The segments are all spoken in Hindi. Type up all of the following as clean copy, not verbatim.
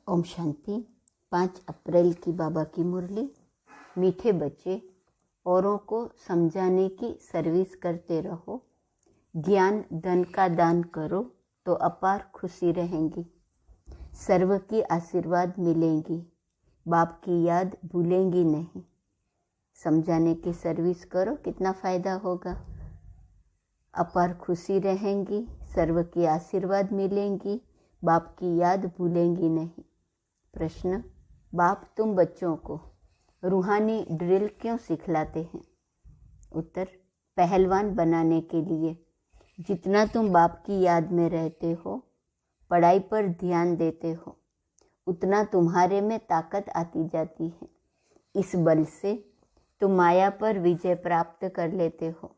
ओम शांति। 5 अप्रैल की बाबा की मुरली। मीठे बच्चे, औरों को समझाने की सर्विस करते रहो। ज्ञान धन का दान करो तो अपार खुशी रहेंगी। सर्व की आशीर्वाद मिलेंगी। बाप की याद भूलेंगी नहीं। समझाने की सर्विस करो, कितना फ़ायदा होगा। अपार खुशी रहेंगी, सर्व की आशीर्वाद मिलेंगी, बाप की याद भूलेंगी नहीं। प्रश्न: बाप तुम बच्चों को रूहानी ड्रिल क्यों सिखलाते हैं? उत्तर: पहलवान बनाने के लिए। जितना तुम बाप की याद में रहते हो, पढ़ाई पर ध्यान देते हो, उतना तुम्हारे में ताकत आती जाती है। इस बल से तुम माया पर विजय प्राप्त कर लेते हो।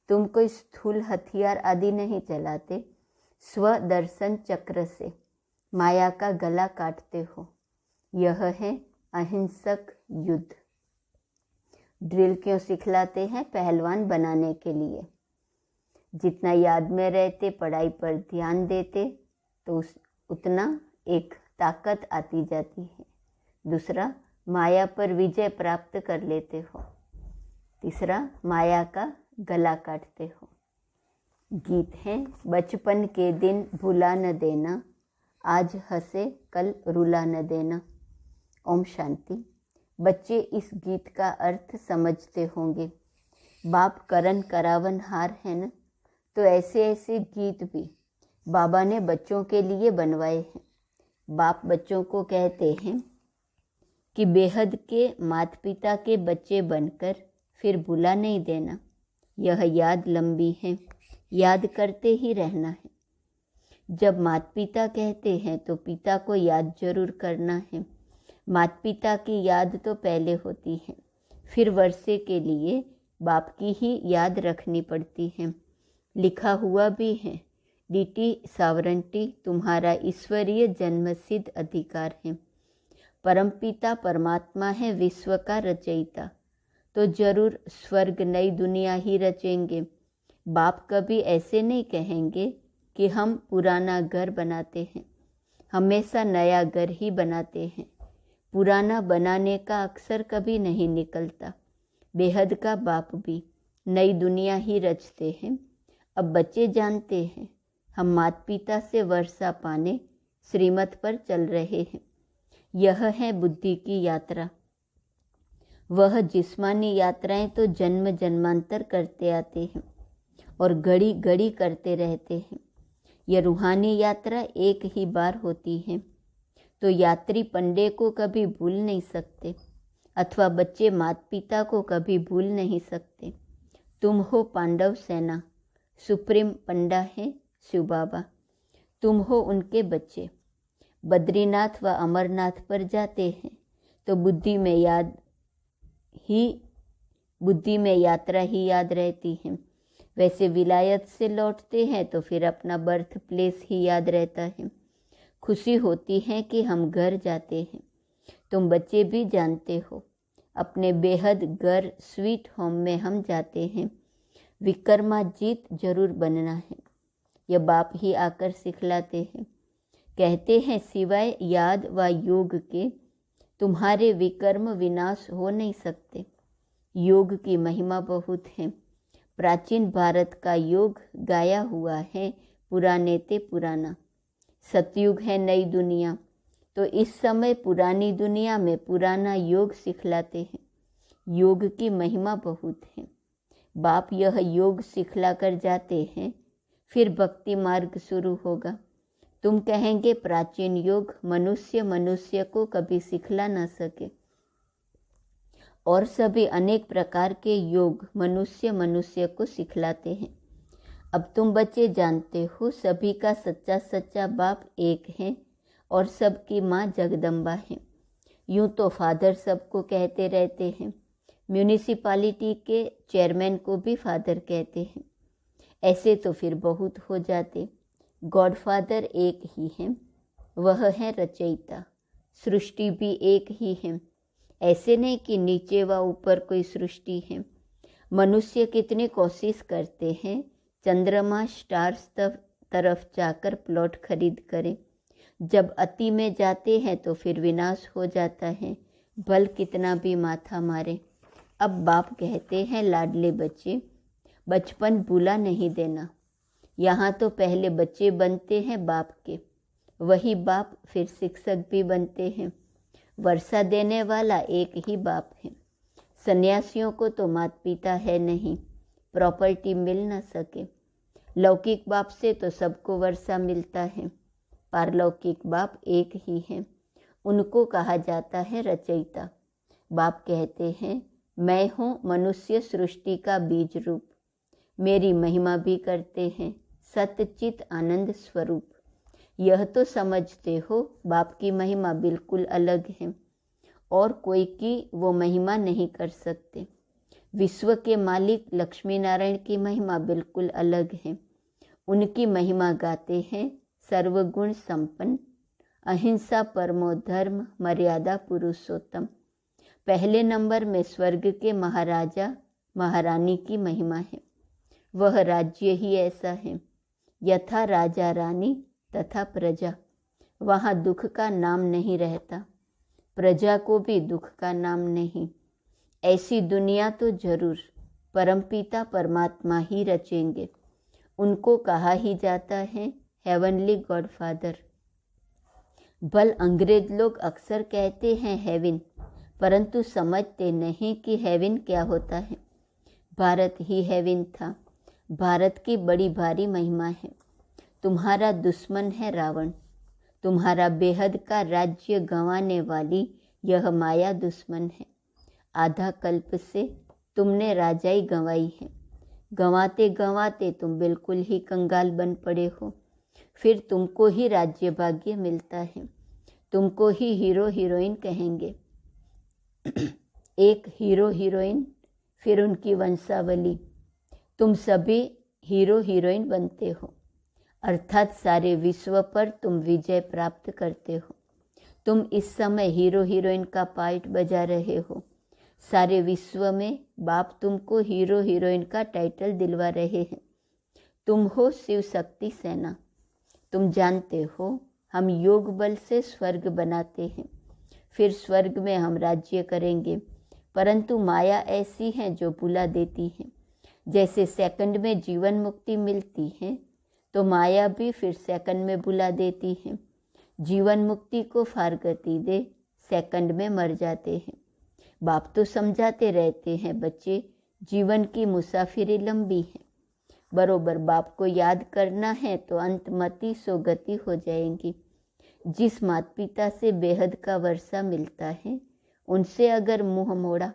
तुम कोई स्थूल हथियार आदि नहीं चलाते, स्वदर्शन चक्र से माया का गला काटते हो। यह है अहिंसक युद्ध। ड्रिल क्यों सिखलाते हैं? पहलवान बनाने के लिए। जितना याद में रहते, पढ़ाई पर ध्यान देते, तो उतना एक ताकत आती जाती है। दूसरा, माया पर विजय प्राप्त कर लेते हो। तीसरा, माया का गला काटते हो। गीत है: बचपन के दिन भुला न देना, आज हंसे कल रुला न देना। ओम शांति। बच्चे इस गीत का अर्थ समझते होंगे। बाप करन करावन हार है न, तो ऐसे ऐसे गीत भी बाबा ने बच्चों के लिए बनवाए हैं। बाप बच्चों को कहते हैं कि बेहद के माता पिता के बच्चे बनकर फिर भुला नहीं देना। यह याद लंबी है, याद करते ही रहना है। जब माता पिता कहते हैं तो पिता को याद जरूर करना है। माता पिता की याद तो पहले होती है, फिर वर्षे के लिए बाप की ही याद रखनी पड़ती है। लिखा हुआ भी है, डीटी सावरंटी तुम्हारा ईश्वरीय जन्मसिद्ध अधिकार है। परमपिता परमात्मा है विश्व का रचयिता, तो जरूर स्वर्ग नई दुनिया ही रचेंगे। बाप कभी ऐसे नहीं कहेंगे कि हम पुराना घर बनाते हैं। हमेशा नया घर ही बनाते हैं। पुराना बनाने का अक्सर कभी नहीं निकलता। बेहद का बाप भी नई दुनिया ही रचते हैं। अब बच्चे जानते हैं हम माता पिता से वर्षा पाने श्रीमत पर चल रहे हैं। यह है बुद्धि की यात्रा। वह जिस्मानी यात्राएं तो जन्म जन्मांतर करते आते हैं और घड़ी घड़ी करते रहते हैं। यह रूहानी यात्रा एक ही बार होती है, तो यात्री पंडे को कभी भूल नहीं सकते, अथवा बच्चे माता पिता को कभी भूल नहीं सकते। तुम हो पांडव सेना, सुप्रीम पंडा है शिव बाबा। तुम हो उनके बच्चे। बद्रीनाथ व अमरनाथ पर जाते हैं तो बुद्धि में यात्रा ही याद रहती है। वैसे विलायत से लौटते हैं तो फिर अपना बर्थ प्लेस ही याद रहता है। खुशी होती है कि हम घर जाते हैं। तुम बच्चे भी जानते हो, अपने बेहद घर स्वीट होम में हम जाते हैं। विक्रमाजीत जरूर बनना है। यह बाप ही आकर सिखलाते हैं। कहते हैं सिवाय याद व योग के तुम्हारे विकर्म विनाश हो नहीं सकते। योग की महिमा बहुत है। प्राचीन भारत का योग गाया हुआ है पुराने ते पुराना। सतयुग है नई दुनिया, तो इस समय पुरानी दुनिया में पुराना योग सिखलाते हैं। योग की महिमा बहुत है। बाप यह योग सिखला कर जाते हैं, फिर भक्ति मार्ग शुरू होगा। तुम कहेंगे प्राचीन योग मनुष्य को कभी सिखला न सके, और सभी अनेक प्रकार के योग मनुष्य को सिखलाते हैं। अब तुम बच्चे जानते हो सभी का सच्चा बाप एक है और सबकी माँ जगदम्बा है। यूँ तो फादर सबको कहते रहते हैं। म्यूनिसिपालिटी के चेयरमैन को भी फादर कहते हैं। ऐसे तो फिर बहुत हो जाते। गॉडफादर एक ही है, वह है रचयिता। सृष्टि भी एक ही है। ऐसे नहीं कि नीचे व ऊपर कोई सृष्टि है। मनुष्य कितनी कोशिश करते हैं चंद्रमा स्टार्स तरफ जाकर प्लॉट खरीद करें, जब अति में जाते हैं तो फिर विनाश हो जाता है, बल कितना भी माथा मारे। अब बाप कहते हैं, लाडले बच्चे, बचपन भूला नहीं देना। यहाँ तो पहले बच्चे बनते हैं बाप के, वही बाप फिर शिक्षक भी बनते हैं। वर्षा देने वाला एक ही बाप है। सन्यासियों को तो माता पिता है नहीं, प्रॉपर्टी मिल न सके। लौकिक बाप से तो सबको वर्षा मिलता है, पारलौकिक बाप एक ही है, उनको कहा जाता है रचयिता। बाप कहते हैं, मैं हूँ मनुष्य सृष्टि का बीज रूप, मेरी महिमा भी करते हैं सतचित आनंद स्वरूप। यह तो समझते हो बाप की महिमा बिल्कुल अलग है, और कोई की वो महिमा नहीं कर सकते। विश्व के मालिक लक्ष्मी नारायण की महिमा बिल्कुल अलग है। उनकी महिमा गाते हैं सर्वगुण संपन्न, अहिंसा परमो धर्म, मर्यादा पुरुषोत्तम। पहले नंबर में स्वर्ग के महाराजा महारानी की महिमा है। वह राज्य ही ऐसा है, यथा राजा रानी तथा प्रजा। वहाँ दुख का नाम नहीं रहता, प्रजा को भी दुख का नाम नहीं। ऐसी दुनिया तो जरूर परमपिता परमात्मा ही रचेंगे। उनको कहा ही जाता है हेवनली गॉडफादर। भल अंग्रेज लोग अक्सर कहते हैं हेवन, परंतु समझते नहीं कि हेवन क्या होता है। भारत ही हेवन था। भारत की बड़ी भारी महिमा है। तुम्हारा दुश्मन है रावण, तुम्हारा बेहद का राज्य गंवाने वाली यह माया दुश्मन है। आधा कल्प से तुमने राजाई गंवाई है। गंवाते गंवाते तुम बिल्कुल ही कंगाल बन पड़े हो। फिर तुमको ही राज्य भाग्य मिलता है, तुमको ही हीरो हीरोइन कहेंगे। एक हीरो हीरोइन, फिर उनकी वंशावली, तुम सभी हीरो हीरोइन बनते हो, अर्थात सारे विश्व पर तुम विजय प्राप्त करते हो। तुम इस समय हीरो हीरोइन का पार्ट बजा रहे हो। सारे विश्व में बाप तुमको हीरो हीरोइन का टाइटल दिलवा रहे हैं। तुम हो शिव शक्ति सेना। तुम जानते हो हम योग बल से स्वर्ग बनाते हैं, फिर स्वर्ग में हम राज्य करेंगे। परंतु माया ऐसी है जो बुला देती है। जैसे सेकंड में जीवन मुक्ति मिलती है, तो माया भी फिर सेकंड में बुला देती है। जीवन मुक्ति को फारगती दे, सेकंड में मर जाते हैं। बाप तो समझाते रहते हैं, बच्चे जीवन की मुसाफिरी लंबी है। बरोबर बाप को याद करना है तो अंतमति सोगति हो जाएंगी। जिस माता पिता से बेहद का वर्षा मिलता है, उनसे अगर मुंह मोड़ा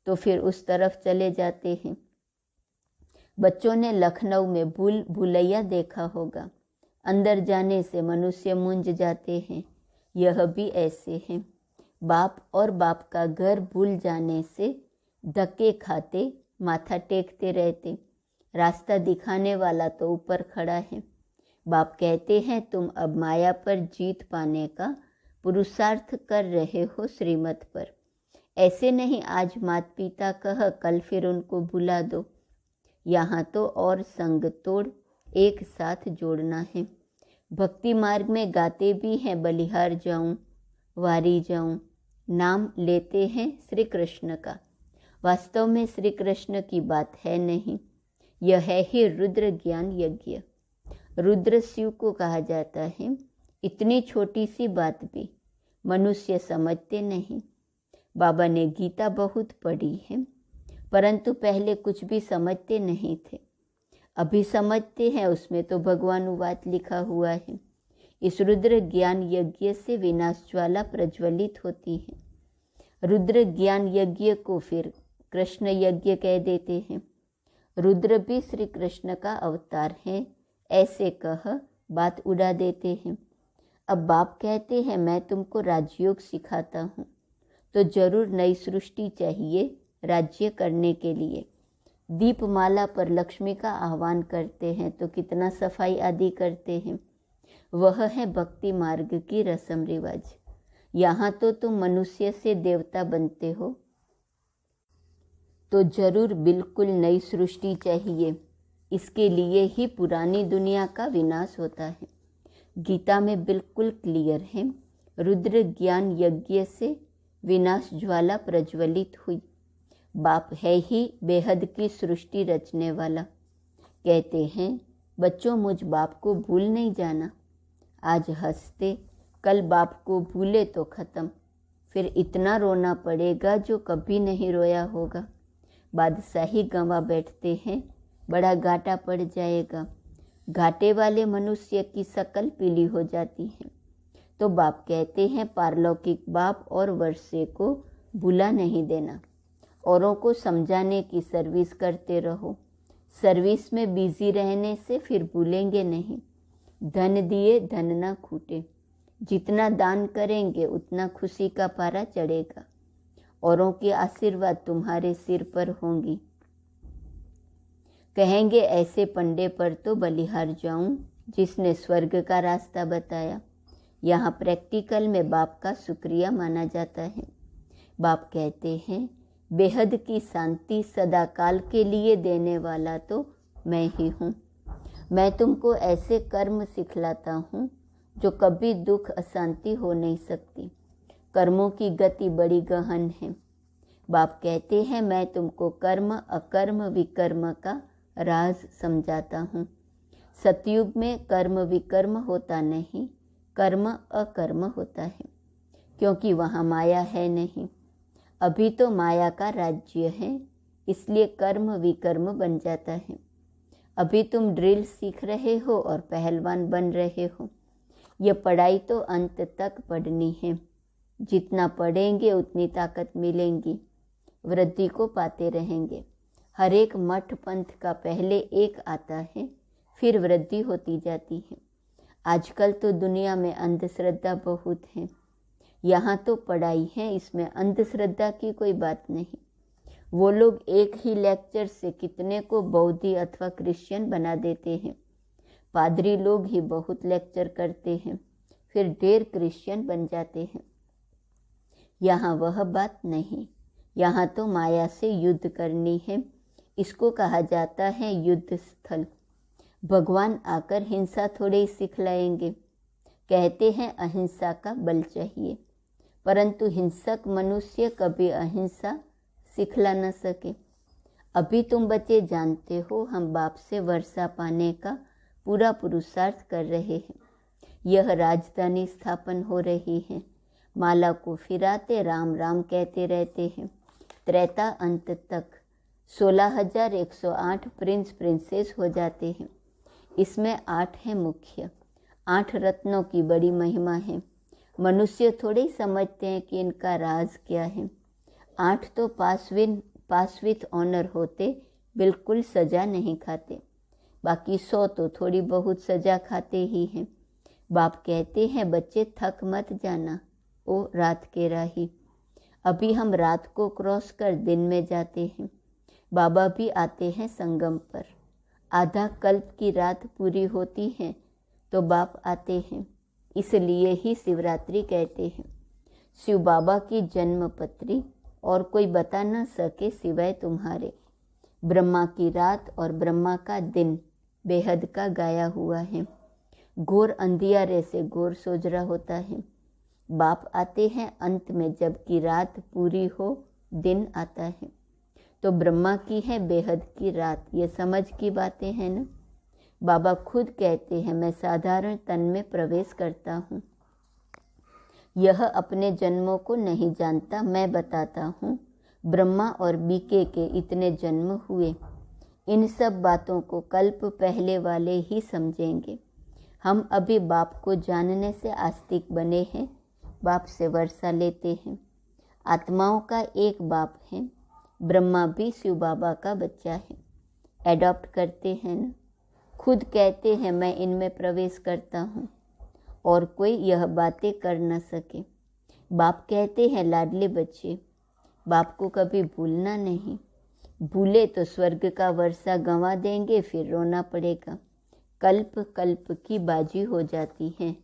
तो फिर उस तरफ चले जाते हैं। बच्चों ने लखनऊ में भूल भुलैया देखा होगा। अंदर जाने से मनुष्य मूंझ जाते हैं। यह भी ऐसे हैं। बाप और बाप का घर भूल जाने से धक्के खाते, माथा टेकते रहते। रास्ता दिखाने वाला तो ऊपर खड़ा है। बाप कहते हैं, तुम अब माया पर जीत पाने का पुरुषार्थ कर रहे हो श्रीमत पर। ऐसे नहीं आज माता पिता कह कल फिर उनको भुला दो। यहाँ तो और संग तोड़ एक साथ जोड़ना है। भक्ति मार्ग में गाते भी हैं, बलिहार जाऊं वारी जाऊं, नाम लेते हैं श्री कृष्ण का। वास्तव में श्री कृष्ण की बात है नहीं, यह है ही रुद्र ज्ञान यज्ञ। रुद्र शिव को कहा जाता है। इतनी छोटी सी बात भी मनुष्य समझते नहीं। बाबा ने गीता बहुत पढ़ी है, परंतु पहले कुछ भी समझते नहीं थे। अभी समझते हैं, उसमें तो भगवानुवाद लिखा हुआ है। इस रुद्र ज्ञान यज्ञ से विनाश ज्वाला प्रज्वलित होती है। रुद्र ज्ञान यज्ञ को फिर कृष्ण यज्ञ कह देते हैं। रुद्र भी श्री कृष्ण का अवतार है, ऐसे कह बात उड़ा देते हैं। अब बाप कहते हैं, मैं तुमको राजयोग सिखाता हूँ, तो जरूर नई सृष्टि चाहिए राज्य करने के लिए। दीपमाला पर लक्ष्मी का आह्वान करते हैं तो कितना सफाई आदि करते हैं। वह है भक्ति मार्ग की रस्म रिवाज। यहाँ तो तुम मनुष्य से देवता बनते हो, तो जरूर बिल्कुल नई सृष्टि चाहिए। इसके लिए ही पुरानी दुनिया का विनाश होता है। गीता में बिल्कुल क्लियर है। रुद्र ज्ञान यज्ञ से विनाश ज्वाला प्रज्वलित हुई। बाप है ही बेहद की सृष्टि रचने वाला। कहते हैं बच्चों मुझ बाप को भूल नहीं जाना। आज हंसते, कल बाप को भूले तो ख़त्म। फिर इतना रोना पड़ेगा जो कभी नहीं रोया होगा। बादशाही गंवा बैठते हैं, बड़ा घाटा पड़ जाएगा। घाटे वाले मनुष्य की शक्ल पीली हो जाती है। तो बाप कहते हैं पारलौकिक बाप और वर्षे को भूला नहीं देना। औरों को समझाने की सर्विस करते रहो। सर्विस में बिजी रहने से फिर भूलेंगे नहीं। धन दिए धन ना खूटे। जितना दान करेंगे उतना खुशी का पारा चढ़ेगा। औरों के आशीर्वाद तुम्हारे सिर पर होंगी। कहेंगे ऐसे पंडे पर तो बलिहार जाऊं जिसने स्वर्ग का रास्ता बताया। यहाँ प्रैक्टिकल में बाप का शुक्रिया माना जाता है। बाप कहते हैं बेहद की शांति सदा काल के लिए देने वाला तो मैं ही हूँ। मैं तुमको ऐसे कर्म सिखलाता हूँ जो कभी दुख अशांति हो नहीं सकती। कर्मों की गति बड़ी गहन है। बाप कहते हैं मैं तुमको कर्म अकर्म विकर्म का राज समझाता हूँ। सतयुग में कर्म विकर्म होता नहीं, कर्म अकर्म होता है, क्योंकि वहाँ माया है नहीं। अभी तो माया का राज्य है, इसलिए कर्म विकर्म बन जाता है। अभी तुम ड्रिल सीख रहे हो और पहलवान बन रहे हो। ये पढ़ाई तो अंत तक पढ़नी है। जितना पढ़ेंगे उतनी ताकत मिलेंगी। वृद्धि को पाते रहेंगे। हर एक मठ पंथ का पहले एक आता है, फिर वृद्धि होती जाती है। आजकल तो दुनिया में अंधश्रद्धा बहुत है। यहाँ तो पढ़ाई है, इसमें अंधश्रद्धा की कोई बात नहीं। वो लोग एक ही लेक्चर से कितने को बौद्धि अथवा क्रिश्चियन बना देते हैं। पादरी लोग ही बहुत लेक्चर करते हैं, फिर ढेर क्रिश्चियन बन जाते हैं। यहाँ वह बात नहीं। यहाँ तो माया से युद्ध करनी है। इसको कहा जाता है युद्ध स्थल। भगवान आकर हिंसा थोड़े ही सिखलाएंगे। कहते हैं अहिंसा का बल चाहिए, परंतु हिंसक मनुष्य कभी अहिंसा सिखला न सके। अभी तुम बच्चे जानते हो हम बाप से वर्षा पाने का पूरा पुरुषार्थ कर रहे हैं। यह राजधानी स्थापन हो रही है। माला को फिराते राम राम कहते रहते हैं। त्रेता अंत तक 16,108 प्रिंस प्रिंसेस हो जाते हैं। इसमें 8 हैं मुख्य। 8 रत्नों की बड़ी महिमा है। मनुष्य थोड़े ही समझते हैं कि इनका राज क्या है। 8 तो पास विथ ऑनर होते, बिल्कुल सजा नहीं खाते। बाकी 100 तो थोड़ी बहुत सजा खाते ही हैं। बाप कहते हैं बच्चे थक मत जाना, ओ रात के राही। अभी हम रात को क्रॉस कर दिन में जाते हैं। बाबा भी आते हैं संगम पर। आधा कल्प की रात पूरी होती है तो बाप आते हैं। इसलिए ही शिवरात्रि कहते हैं। शिव बाबा की जन्म पत्री और कोई बता न सके सिवाय तुम्हारे। ब्रह्मा की रात और ब्रह्मा का दिन बेहद का गाया हुआ है। घोर अंधियारे से घोर सोजरा होता है। बाप आते हैं अंत में, जबकि रात पूरी हो दिन आता है। तो ब्रह्मा की है बेहद की रात। ये समझ की बातें हैं ना। बाबा खुद कहते हैं मैं साधारण तन में प्रवेश करता हूँ। यह अपने जन्मों को नहीं जानता, मैं बताता हूँ। ब्रह्मा और बीके के इतने जन्म हुए। इन सब बातों को कल्प पहले वाले ही समझेंगे। हम अभी बाप को जानने से आस्तिक बने हैं, बाप से वर्षा लेते हैं। आत्माओं का एक बाप है। ब्रह्मा भी शिव बाबा का बच्चा है। एडॉप्ट करते हैं ना। खुद कहते हैं मैं इनमें प्रवेश करता हूँ और कोई यह बातें कर न सके। बाप कहते हैं लाडले बच्चे, बाप को कभी भूलना नहीं। भूले तो स्वर्ग का वर्षा गंवा देंगे, फिर रोना पड़ेगा। कल्प कल्प की बाजी हो जाती है।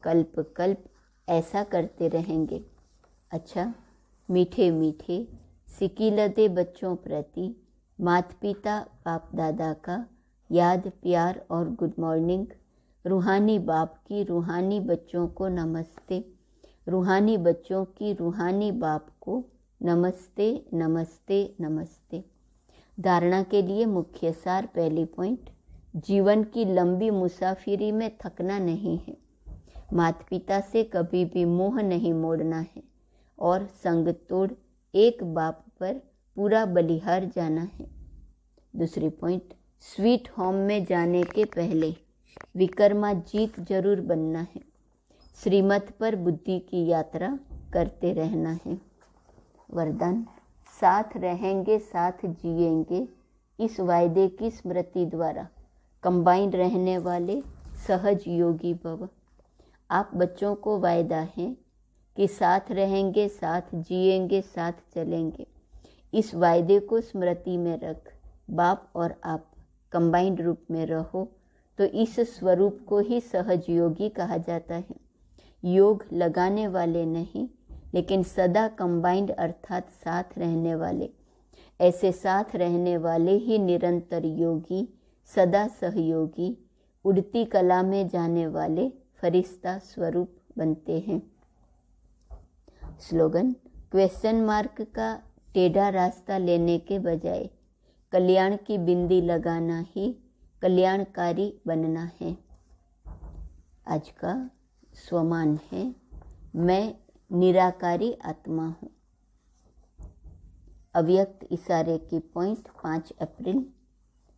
कल्प कल्प ऐसा करते रहेंगे। अच्छा, मीठे मीठे सिकीलदे बच्चों प्रति माता पिता बाप दादा का याद प्यार और गुड मॉर्निंग। रूहानी बाप की रूहानी बच्चों को नमस्ते। रूहानी बच्चों की रूहानी बाप को नमस्ते नमस्ते नमस्ते। धारणा के लिए मुख्य सार। पहली पॉइंट, जीवन की लंबी मुसाफिरी में थकना नहीं है। माता पिता से कभी भी मुंह नहीं मोड़ना है और संग तोड़ एक बाप पर पूरा बलिहार जाना है। दूसरी पॉइंट, स्वीट होम में जाने के पहले विक्रमाजीत जरूर बनना है। श्रीमत पर बुद्धि की यात्रा करते रहना है। वरदान, साथ रहेंगे साथ जिएंगे, इस वायदे की स्मृति द्वारा कंबाइंड रहने वाले सहज योगी भव। आप बच्चों को वायदा है कि साथ रहेंगे साथ जिएंगे साथ चलेंगे। इस वायदे को स्मृति में रख बाप और आप कंबाइंड रूप में रहो तो इस स्वरूप को ही सहज योगी कहा जाता है। योग लगाने वाले नहीं, लेकिन सदा कंबाइंड अर्थात साथ रहने वाले। ऐसे साथ रहने वाले ही निरंतर योगी, सदा सहयोगी, उड़ती कला में जाने वाले फरिश्ता स्वरूप बनते हैं। स्लोगन, क्वेश्चन मार्क का टेढ़ा रास्ता लेने के बजाय कल्याण की बिंदी लगाना ही कल्याणकारी बनना है। आज का स्वमान है, मैं निराकारी आत्मा हूँ। अव्यक्त इशारे की पॉइंट 5 अप्रैल।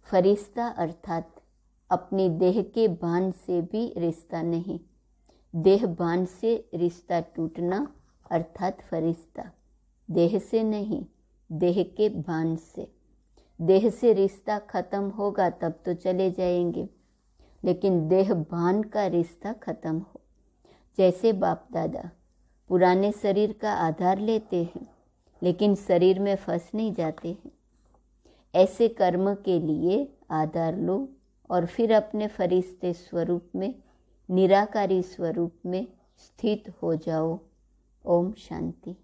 फरिश्ता अर्थात अपनी देह के भान से भी रिश्ता नहीं, देह भान से रिश्ता टूटना अर्थात फरिश्ता। देह से नहीं, देह के भान से। देह से रिश्ता खत्म होगा तब तो चले जाएंगे, लेकिन देह भान का रिश्ता खत्म हो। जैसे बाप दादा पुराने शरीर का आधार लेते हैं लेकिन शरीर में फंस नहीं जाते हैं, ऐसे कर्म के लिए आधार लो और फिर अपने फरिश्ते स्वरूप में, निराकारी स्वरूप में स्थित हो जाओ। ओम शांति।